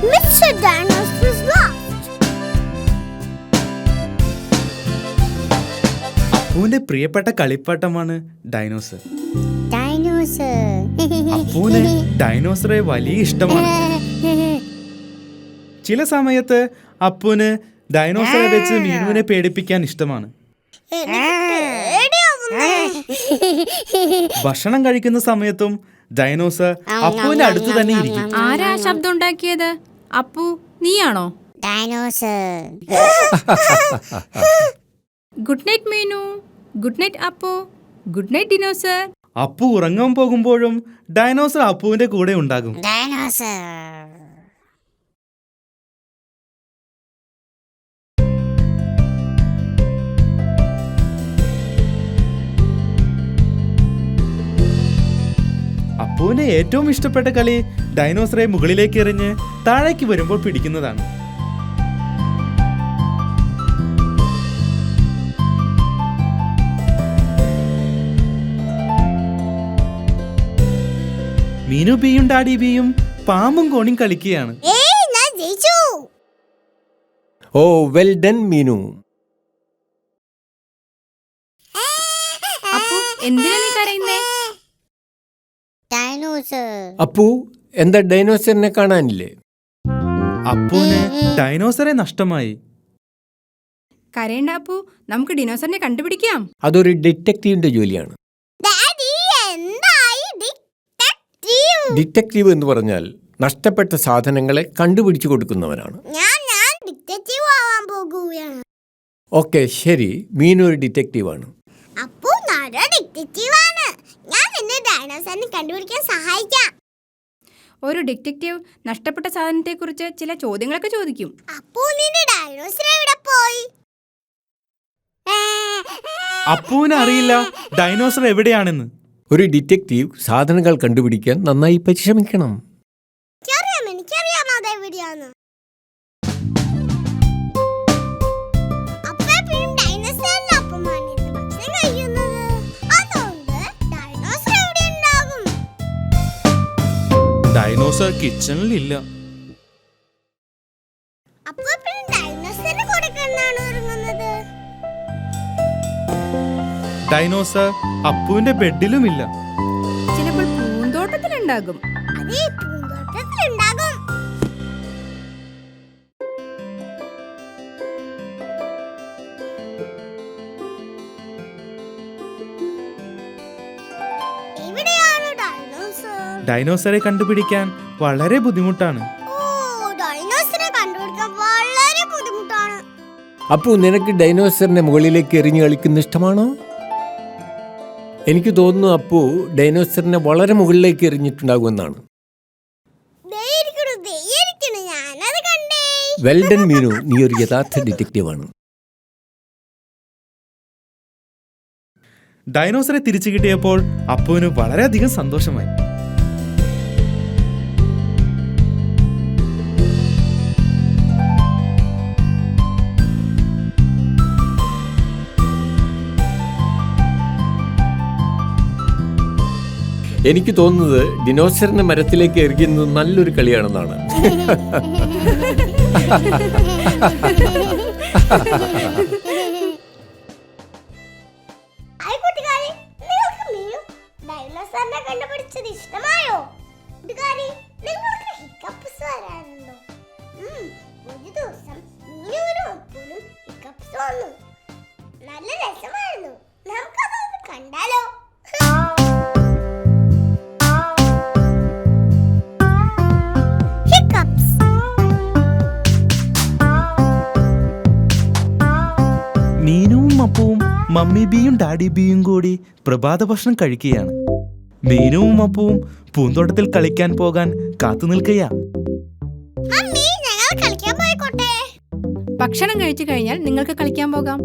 Mr. Dinosaur's lost. അപ്പുവിന്റെ പ്രിയപ്പെട്ട കളിപ്പാട്ടമാണ് dinosaur. അപ്പുവിന് ഡൈനോസറെ വലിയ ഇഷ്ടമാണ്. ചില സമയത്ത് അപ്പുവിന് ഡൈനോസറെ വെച്ച് മീനുവിനെ പേടിപ്പിക്കാൻ ഇഷ്ടമാണ്. ഭക്ഷണം കഴിക്കുന്ന സമയത്തും ഡൈനോസർ അപ്പുവിന്റെ അടുത്ത് തന്നെ ഇരിക്കും. ആരാ ശബ്ദം ഉണ്ടാക്കിയത്? അപ്പു, നീയാണോ? Good night Meenu. Good night Appu. Good night dinosaur. Appu ഉറങ്ങാൻ പോകുമ്പോഴും ഡൈനോസർ അപ്പുവിന്റെ കൂടെ ഉണ്ടാകും. അപ്പുവിന് ഏറ്റവും ഇഷ്ടപ്പെട്ട കളി ഡൈനോസറെ മുകളിലേക്ക് എറിഞ്ഞ് താഴേക്ക് വരുമ്പോൾ പിടിക്കുന്നതാണ്. മീനു ബിയും ഡാഡി ബിയും പാമ്പും കോണിയും കളിക്കുകയാണ്. ഓ വെൽ ഡൺ മീനു. അപ്പു, എന്തിനാ നീ കരയുന്നേ? അപ്പു, എന്താ ഡൈനോസറിനെ കാണാനില്ലേ? അപ്പുവിന് ഡൈനോസറെ നഷ്ടമായി. കരയണ്ട അപ്പു, നമുക്ക് ഡിനോസറിനെ കണ്ടുപിടിക്കാം. അതൊരു ഡിറ്റക്റ്റീവിന്റെ ജോലിയാണ്. ഡിറ്റക്റ്റീവ് എന്ന് പറഞ്ഞാൽ നഷ്ടപ്പെട്ട സാധനങ്ങളെ കണ്ടുപിടിച്ചു കൊടുക്കുന്നവനാണ്. ഓക്കെ, ശരി, മീനു ഒരു ഡിറ്റക്റ്റീവാണ്. ഒരു ഡിറ്റക്റ്റീവ് നഷ്ടപ്പെട്ട സാധനത്തെ കുറിച്ച് ചില ചോദ്യങ്ങളൊക്കെ ചോദിക്കും. അപ്പുവിന് അറിയില്ല ഡൈനോസർ എവിടെയാണെന്ന്. ഒരു ഡിറ്റക്റ്റീവ് സാധനങ്ങൾ കണ്ടുപിടിക്കാൻ നന്നായി പരിശ്രമിക്കണം. ഡൈനോസർ കിച്ചണിലില്ല. ഡൈനോസർ അപ്പുവിന്റെ ബെഡിലുമില്ല. ചിലപ്പോൾ പൂന്തോട്ടത്തിലുണ്ടാകും. ഡൈനോസറെ കണ്ടുപിടിക്കാൻ വളരെ ബുദ്ധിമുട്ടാണ്. അപ്പു, നിനക്ക് ഡൈനോസറിനെ മുകളിലേക്ക് എറിഞ്ഞു കളിക്കുന്ന ഇഷ്ടമാണോ? എനിക്ക് തോന്നുന്നു അപ്പു ഡൈനോസറിനെ വളരെ മുകളിലേക്ക് എറിഞ്ഞിട്ടുണ്ടാകുമെന്നാണ്. വെൽ ഡൺ മീനു, നീ ഒരു യഥാർത്ഥ ഡിറ്റക്റ്റീവാണ്. ഡൈനോസറെ തിരിച്ചു കിട്ടിയപ്പോൾ അപ്പുവിന് വളരെയധികം സന്തോഷമായി. എനിക്ക് തോന്നുന്നത് ഡിനോസറിനെ മരത്തിലേക്ക് എറിയുന്നത് നല്ലൊരു കളിയാണെന്നാണ്. നല്ല രസമായിരുന്നു. നമുക്കതൊന്ന് കണ്ടാലോ? മീനുവും അപ്പുവും മമ്മി ബിയും ഡാഡി ബിയും കൂടി പ്രഭാത ഭക്ഷണം കഴിക്കുകയാണ്. മീനുവും അപ്പുവും പൂന്തോട്ടത്തിൽ കളിക്കാൻ പോകാൻ കാത്തു നിൽക്കുകയാ. ഭക്ഷണം കഴിച്ചു കഴിഞ്ഞാൽ നിങ്ങൾക്ക് കളിക്കാൻ പോകാം.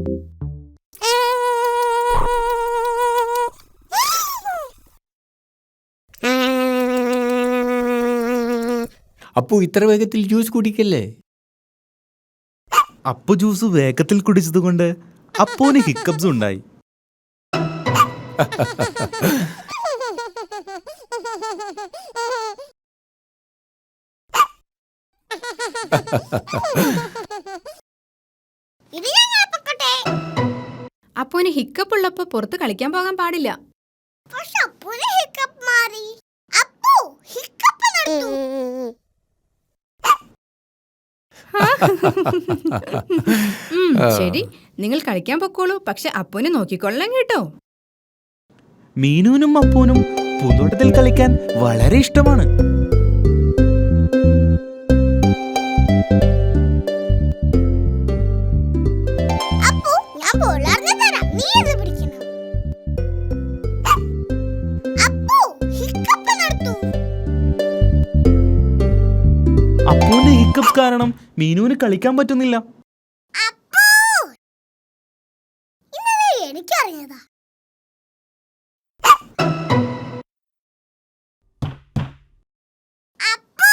അപ്പു, ഇത്ര വേഗത്തിൽ ജ്യൂസ് കുടിക്കല്ലേ? അപ്പു ജ്യൂസ് വേഗത്തിൽ കുടിച്ചതുകൊണ്ട് അപ്പുവിന് ഹിക്കപ്സ് ഉണ്ടായി. ഇത് ഞാൻ പൊക്കട്ടെ. അപ്പൂന് ഹിക്കപ്പ് ഉള്ളപ്പോ പുറത്ത് കളിക്കാൻ പോകാൻ പാടില്ല. പക്ഷെ അപ്പൂന് ഹിക്കപ്പ് മാറി. അപ്പു ഹിക്കപ്പ് നടത്തു. ശരി, നിങ്ങൾ കളിക്കാൻ പൊക്കോളൂ. പക്ഷെ അപ്പൂനെ നോക്കിക്കൊള്ളാം കേട്ടോ. മീനുവിനും അപ്പൂനും പൂന്തോട്ടത്തിൽ കളിക്കാൻ വളരെ ഇഷ്ടമാണ്. അപ്പു ഞാൻ ബോളറിഞ്ഞു തരാം, നീ ഇത് പിടിക്കണം. അപ്പു ഹിക്കപ്പ് നടത്തു. അപ്പൂന്റെ ഹിക്കപ്പ് കാരണം മീനുവിന് കളിക്കാൻ പറ്റുന്നില്ല. അപ്പു ഇന്നത് എനിക്കറിഞ്ഞതാ. അപ്പു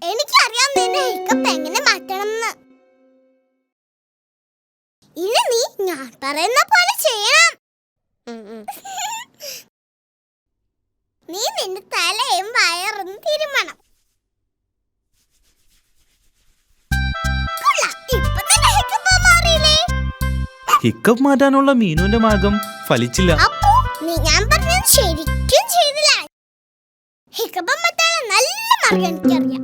എനിക്കറിയാം നിന്റെ ഹിക്കപ്പ് എങ്ങനെ മാറ്റണമെന്ന്. ഇനി നീ ഞാൻ പറയുന്ന പോലെ ചെയ്യണം. നീ നിന്റെ തലയും വയറും തിരുമണം. ഇപ്പൊ തന്നെ ഹിക്കപ്പ് മാറിയില്ലേ? ഹിക്കപ്പ് മാറ്റാനുള്ള മീനുവിന്റെ മാർഗം ഫലിച്ചില്ല. അപ്പോ നീ ഞാൻ പറഞ്ഞത് ശരിക്കും ചെയ്തില്ല. ഹിക്കപ്പ് മാറ്റാനുള്ള നല്ല മാർഗം എനിക്കറിയാം.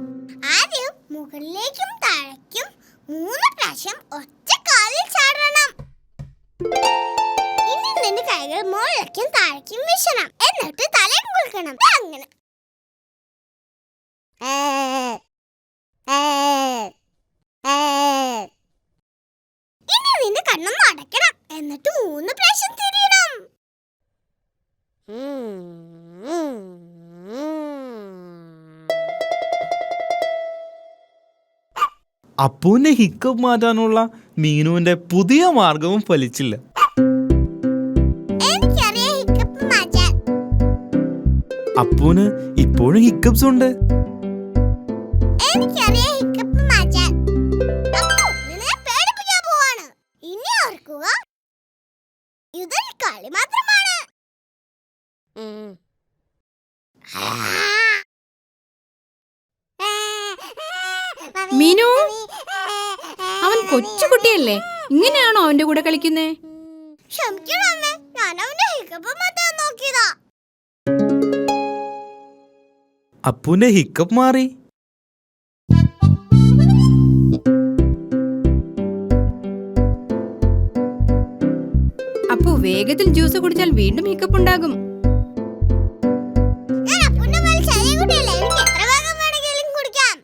ആദ്യം മുകളിലേക്കും താഴേക്കും 3 പ്രാവശ്യം ഒറ്റ കാലിൽ ചാടണം. ഇനി നിന്റെ കൈകൾ മുകളിലേക്കും താഴേക്കും വീശണം. എന്നിട്ട് തലയും കുലുക്കണം. അങ്ങനെ ഇനി നിന്റെ കണ്ണൊന്ന് അടയ്ക്കണം. എന്നിട്ട് 3 പ്രാവശ്യം തിരിയണം. അപ്പൂന്റെ ഹിക്കപ്പ് മാറ്റാനുള്ള മീനുവിന്റെ പുതിയ മാർഗവും ഫലിച്ചില്ല. എനിക്കറിയാം ഹിക്കപ്പ് മാറ്റാൻ. അപ്പൂന് ഇപ്പോഴും ഹിക്കപ്സ് ഉണ്ട്. എനിക്കറിയാം ഹിക്കപ്പ് മാറ്റാൻ. അപ്പു നിന്നെ പേടിപ്പിക്കാൻ പോവാണ്. ഇനി ഓർക്കുക, ഇതൊരു കളി മാത്രമാണ്. മീനു, അവൻ കൊച്ചുകുട്ടിയല്ലേ, ഇങ്ങനെയാണോ അവന്റെ കൂടെ കളിക്കുന്നേ? ക്ഷമിക്കണം അമ്മേ, ഞാൻ അവന്റെ ഹിക്കപ്പ് മാറ്റാൻ നോക്കിയതാ. അപ്പൂന്റെ ഹിക്കപ്പ് മാറി. അപ്പു വേഗത്തിൽ ജ്യൂസ് കുടിച്ചാൽ വീണ്ടും ഹിക്കപ്പ് ഉണ്ടാകും. ഞാൻ അപ്പുന്റെ പോലെ ചെറിയ കുട്ടിയല്ലേ, എനിക്ക് എത്ര വേഗം വേണമെങ്കിലും കുടിക്കാം.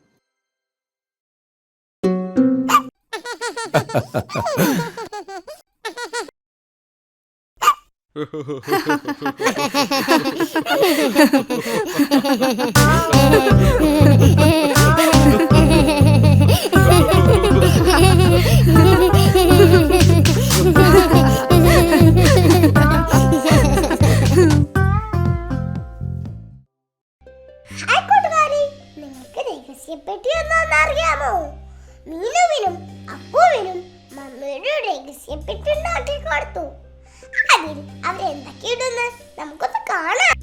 നിങ്ങൾക്ക് രഹസ്യപ്പെട്ടി ഒന്നറിയാമോ? മീനുവിനും അപ്പുവിനും മമ്മിയുടെ രഹസ്യപ്പെട്ടി ഉണ്ടാക്കി കൊടുത്തു. അതിൽ അവരെന്തൊക്കെ ഇടുന്ന് നമുക്കൊന്ന് കാണാം.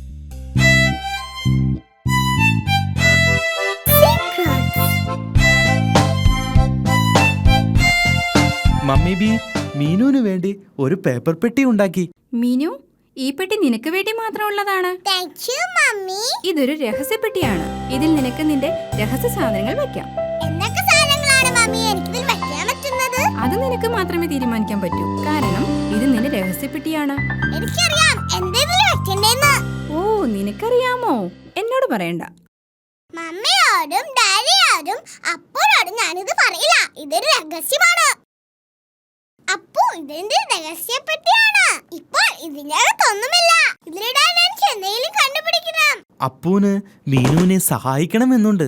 മമ്മി ബി മീനുവിന് വേണ്ടി ഒരു പേപ്പർ പെട്ടി ഉണ്ടാക്കി. മീനു, ഈ പെട്ടി നിനക്ക് വേണ്ടി മാത്രമുള്ളതാണ്. Thank you mummy. ഇതൊരു രഹസ്യപ്പെട്ടിയാണ്. ഇതിൽ നിനക്ക് നിന്റെ രഹസ്യ സാധനങ്ങൾ വെക്കാം. എന്തൊക്കെ സാധനങ്ങളാണ് മമ്മി എനിക്കിതിൽ വെക്കാൻ പറ്റുന്നത്? അത് നിനക്ക് മാത്രമേ തീരുമാനിക്കാൻ പറ്റൂ. കാരണം ഇത് നിന്റെ രഹസ്യപ്പെട്ടിയാണ്. എനിക്കറിയാം എന്തെങ്കിലും വെക്കണ്ടേന്ന്. ഓ, നിനക്കറിയാമോ? എന്നോട് പറയണ്ട. മമ്മിയോടും ഡാഡിയോടും അപ്പോഴോടും ഞാനിത് പറയില്ല. ഇതൊരു രഹസ്യമാണ്. അപ്പോ ഇതിന്റെ രഹസ്യപ്പെട്ടിയാണ്. ഇപ്പോൾ ഇതിനകത്തൊന്നുമില്ല. ഇതിലിടാൻ എനിക്ക് എന്തെങ്കിലും കണ്ടുപിടിക്കണം. അപ്പൂന് മീനുവിനെ സഹായിക്കണമെന്നുണ്ട്.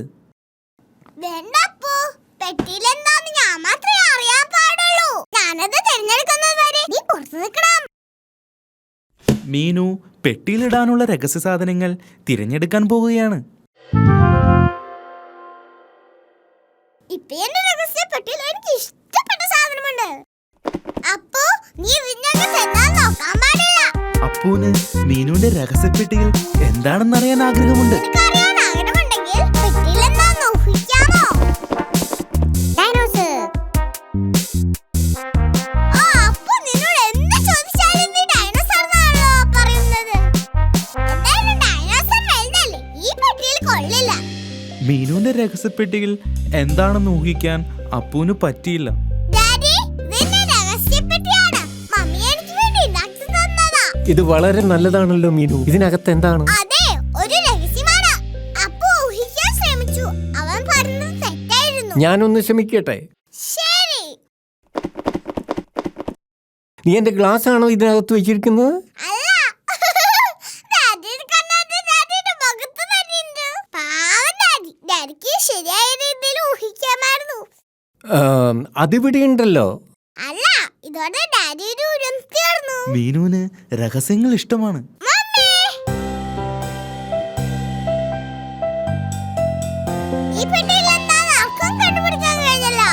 വേണ്ട അപ്പു, പെട്ടിയിൽ എന്താന്ന് ഞാൻ മാത്രമേ അറിയാൻ പാടുള്ളൂ. ഞാനത് തിരഞ്ഞെടുക്കുന്നത് വരെ നീ പുറത്തു നിൽക്കണം. മീനു പെട്ടിയിലിടാനുള്ള രഹസ്യ സാധനങ്ങൾ തിരഞ്ഞെടുക്കാൻ പോവുകയാണ്. ഇപ്പൊ എന്റെ രഹസ്യപ്പെട്ടിയിൽ എനിക്ക് ഇഷ്ടപ്പെട്ട സാധനമുണ്ട്. അപ്പോ നീ ഇതിനകത്ത് എന്താന്ന് നോക്കാൻ പാടില്ല. അപ്പൂന് മീനുവിന്റെ രഹസ്യപ്പെട്ടിയിൽ എന്താണെന്നറിയാൻ ആഗ്രഹമുണ്ട്. നിനക്കറിയാൻ ആഗ്രഹമുണ്ടെങ്കിൽ പെട്ടിയിൽ എന്താന്ന് ഊഹിക്ക. ഇല്ലില്ല. മീനുവിന്റെ രഹസ്യപ്പെട്ടിയിൽ എന്താണെന്ന് ഊഹിക്കാൻ അപ്പുവിന് പറ്റിയില്ല. ഡാഡി, ഇതെന്റെ രഹസ്യപ്പെട്ടിയാണ്. മമ്മി എനിക്ക് വേണ്ടി ഉണ്ടാക്കി തന്നതാ. ഇത് വളരെ നല്ലതാണല്ലോ മീനു. ഇതിനകത്ത് എന്താണ്? അതെ, ഒരു രഹസ്യമാണ്. അപ്പു ഊഹിക്കാൻ ശ്രമിച്ചു. അവൻ പറഞ്ഞത് തെറ്റായിരുന്നു. ഞാനൊന്ന് ശ്രമിക്കട്ടെ. ശരി. നീ എന്റെ ഗ്ലാസ് ആണോ ഇതിനകത്ത് വെച്ചിരിക്കുന്നത്? അല്ല. ഡാഡിയുടെ കണ്ണാടി ഡാഡിയുടെ മുഖത്ത് തന്നെയുണ്ട്. പാവം ഡാഡി. ഡാഡിക്ക് ശരിയായ രീതിയിൽ ഊഹിക്കാമായിരുന്നു. അതിവിടെയുണ്ടല്ലോ. അല്ല, ഇതോടെ ഡാഡിയുടെ ഉരം തീർന്നു. മീനുവിന് രഹസ്യങ്ങൾ ഇഷ്ടമാണ്. മമ്മി, ഈ പെട്ടിയിൽ എന്താണെന്ന് ആർക്കും കണ്ടുപിടിക്കാൻ കഴിഞ്ഞല്ലോ.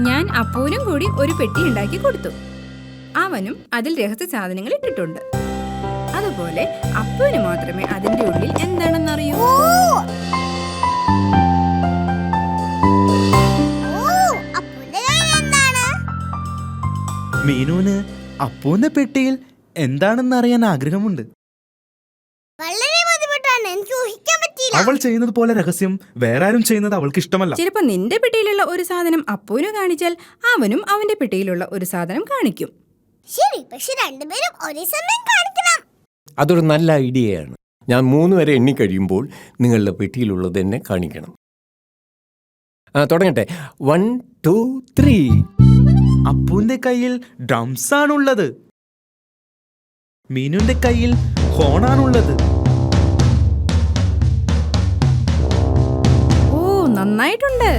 ഞാൻ അപ്പൂനും കൂടി ഒരു പെട്ടി ഉണ്ടാക്കി കൊടുത്തു. അവനും അതിൽ രഹസ്യ സാധനങ്ങൾ ഇട്ടിട്ടുണ്ട്. അതുപോലെ അപ്പുവിന് മാത്രമേ അതിന്റെ ഉള്ളിൽ എന്താണെന്നറിയൂ. ഓ, അപ്പുവിന്റെ കയ്യിൽ എന്താണ്? മീനുവിന് അപ്പുവിന്റെ പെട്ടിയിൽ എന്താണെന്ന് അറിയാൻ ആഗ്രഹമുണ്ട്. വളരെ ബുദ്ധിമുട്ടാണ്, എനിക്ക് ഊഹിക്കാൻ പറ്റിയില്ല. അവൾ ചെയ്യുന്നത് പോലെ രഹസ്യം വേറെ ആരും ചെയ്യുന്നത് അവൾക്ക് ഇഷ്ടമല്ല. ചിലപ്പോ നിന്റെ പെട്ടിയിലുള്ള ഒരു സാധനം അപ്പുവിന് കാണിച്ചാൽ അവനും അവന്റെ പെട്ടിയിലുള്ള ഒരു സാധനം കാണിക്കും. ശരി, പക്ഷെ രണ്ടുപേരും ഒരേ സമയം കാണിക്കണം. അതൊരു നല്ല ഐഡിയയാണ്. ഞാൻ 3 വരെ എണ്ണി കഴിയുമ്പോൾ നിങ്ങളുടെ പെട്ടിയിലുള്ളത് എന്നെ കാണിക്കണം. തുടങ്ങട്ടെ. 1 2 3. അപ്പുവിന്റെ കയ്യിൽ ഡ്രംസ് ആണുള്ളത്. മീനുവിന്റെ കയ്യിൽ ഹോണാണുള്ളത്. ഓ, നന്നായിട്ടുണ്ട്.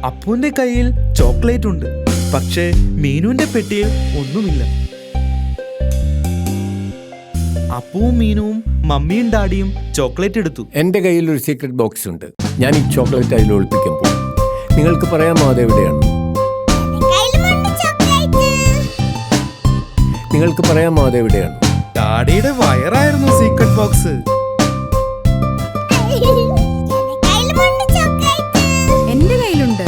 അപ്പുവിന്റെ കയ്യിൽ ചോക്ലേറ്റ് ഉണ്ട്. പക്ഷേ മീനുവിന്റെ പെട്ടിയിൽ ഒന്നുമില്ല. അപ്പുവും മീനുവും മമ്മിയും ഡാഡിയും ചോക്ലേറ്റ് എടുത്തു. എൻ്റെ കയ്യിൽ ഒരു സീക്രട്ട് ബോക്സ് ഉണ്ട്. ഞാൻ ഈ ചോക്ലേറ്റ് അതിൽ ഒളിപ്പിക്കാൻ പോകും. നിങ്ങൾക്ക് പറയാമോ അതെവിടെയാണ്? കയ്യിലുമുണ്ട് ചോക്ലേറ്റ്. നിങ്ങൾക്ക് പറയാമോ അതെവിടെയാണ്? ഡാഡിയുടെ വയറായിരുന്നു സീക്രട്ട് ബോക്സ്. കയ്യിലുമുണ്ട് ചോക്ലേറ്റ്. എന്റെ കയ്യിലുണ്ട്.